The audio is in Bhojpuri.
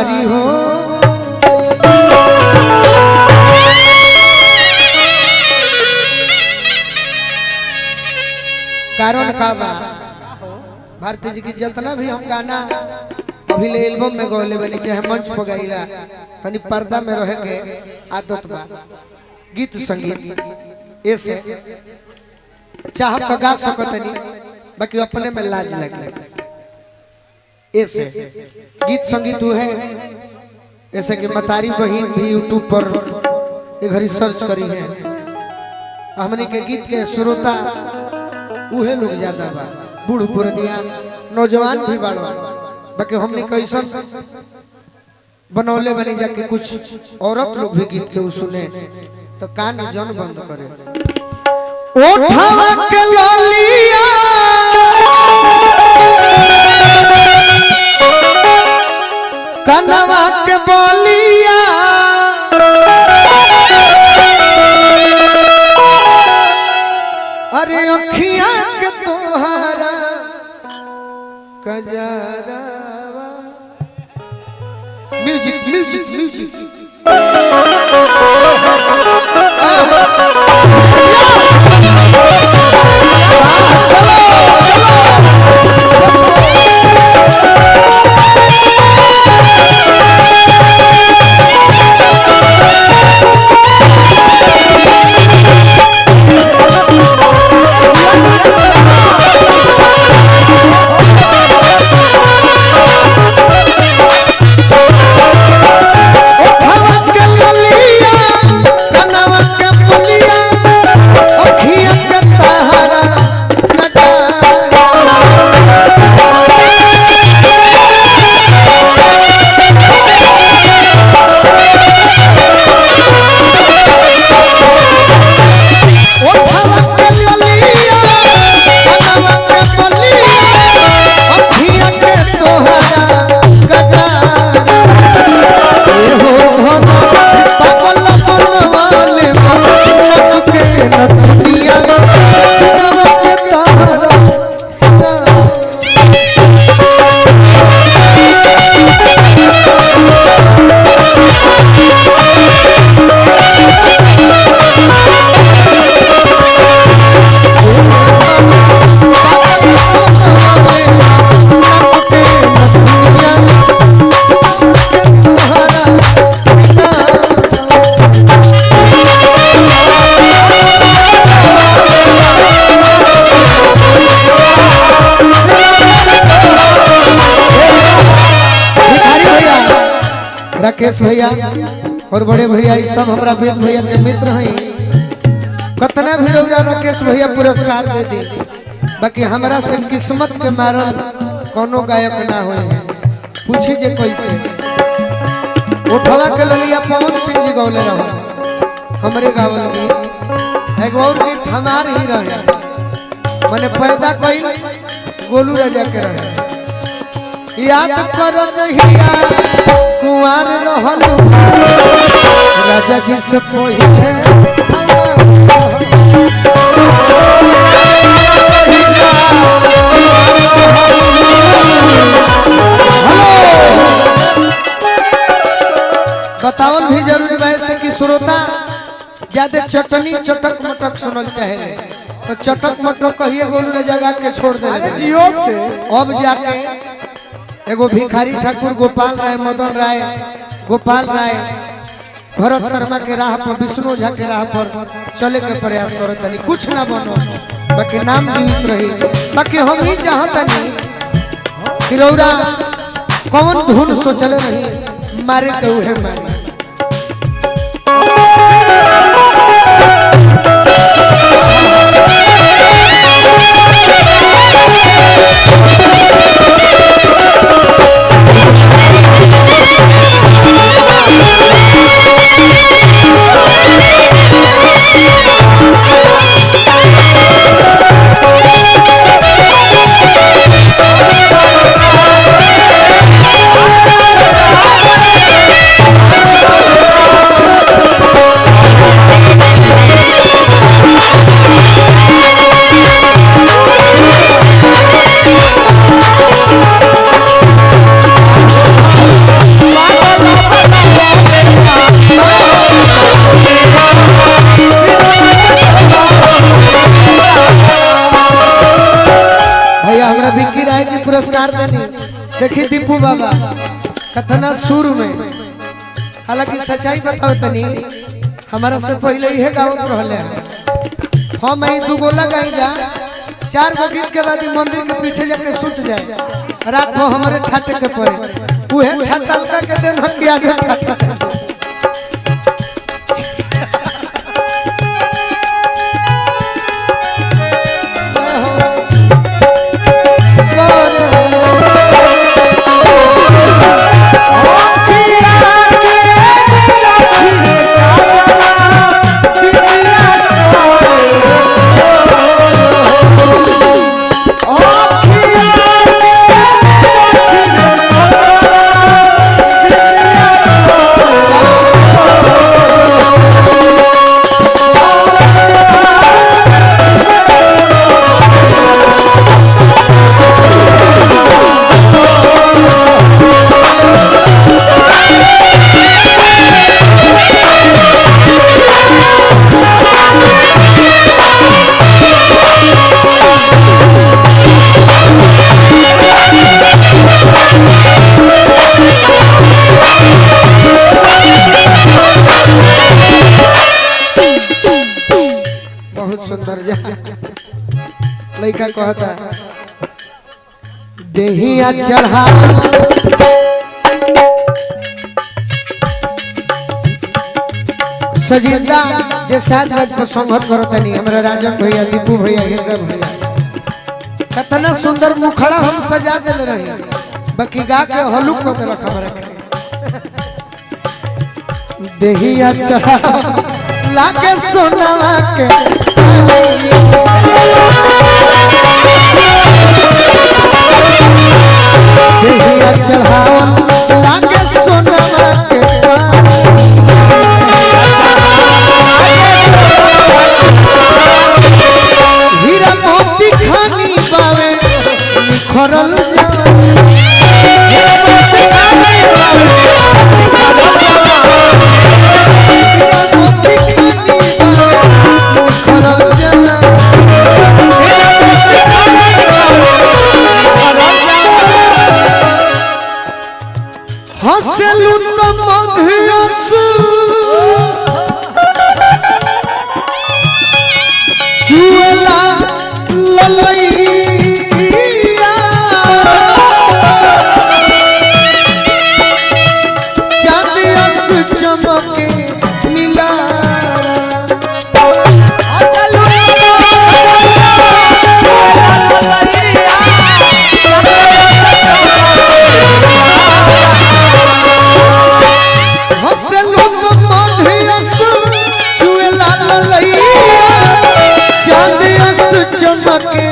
बीमारी हो कारण का बा भारती जी की जितना भी हम गाना अभी ले एल्बम में गौले बनी चाहे मंच पर गाइला तनी पर्दा में रह के आदत बा गीत संगीत ऐसे चाह तो गा सकतनी बाकी अपने में लाज लगे ऐसे गीत संगीत है ऐसे कि मतारी बहन भी यूट्यूब पर एक घड़ी सर्च करी है हमने के गीत के श्रोता उहे लोग ज्यादा बा बूढ़ पुरनिया नौजवान भी बाड़ो बाकी हमने कैसन बनौले बनी जाके कुछ औरत लोग भी गीत के सुने तो कान जन बंद करे ओठवा के ललिया कनवा के बलिया अरे अखियां के तोहरा कजरावा म्यूजिक म्यूजिक म्यूजिक राकेश भैया और बड़े भैया सब हमारा वेद भैया के मित्र हैं कतना भी रौरा राकेश भैया पुरस्कार दे दी बाकी हमरा से किस्मत के मारल कोनो गायक ना होए पूछी जे कैसे उठवा के ललिया पवन सिंह जी गौले रहो हमरे गावल गीत एगो और गीत हमार ही रहे माने पैदा कइल गोलू राजा के रहे याद करो जहिया कुंवर रहल राजा जी से पहिले बतावल भी जरूरी वैसे कि श्रोता ज्यादा चटनी चटक मटक सुनल चाहे तो चटक मटक कहिए गोलू ने जगह के छोड़ दे जियो से अब जाके एगो भिखारी ठाकुर गोपाल राय मदन राय गोपाल राय भरत शर्मा के राह पर विष्णु झा के राह पर चले के प्रयास करो तनी कुछ ना बनो बाकी नाम जीवित रही बाकी हम ही चाहतनी कि रौरा कौन धुन सोचले रही मारे के उहे मारे पुरस्कार देनी देखी दीपू बाबा कतना सुर में। हालांकि सच्चाई बताओ तनी हमारा से पहले ही गावत रहले हम आई दू गोला गाई जा 4 गो गीत के बाद मंदिर के पीछे जाके सुत जाए रात को हमारे ठाटे के पड़े उहे ठाटा के दिन हम किया जा लड़का कहता देहिया चढ़ा सजिंदा जे साज बाज पर संघर्ष करतनी हमरा राजन भैया दीपू भैया हृदय भैया कितना सुंदर मुखड़ा हम सजा देले रही बाकी गा के हलुक को रख हमरा देहिया चढ़ा लागे सोनावा के देहिया चढ़ावन लागे सोनावा के हीरा मोती खानी पावे निखरल हसलू तो मधुरस चुएला ललैया चांदियस चमके नीला चमके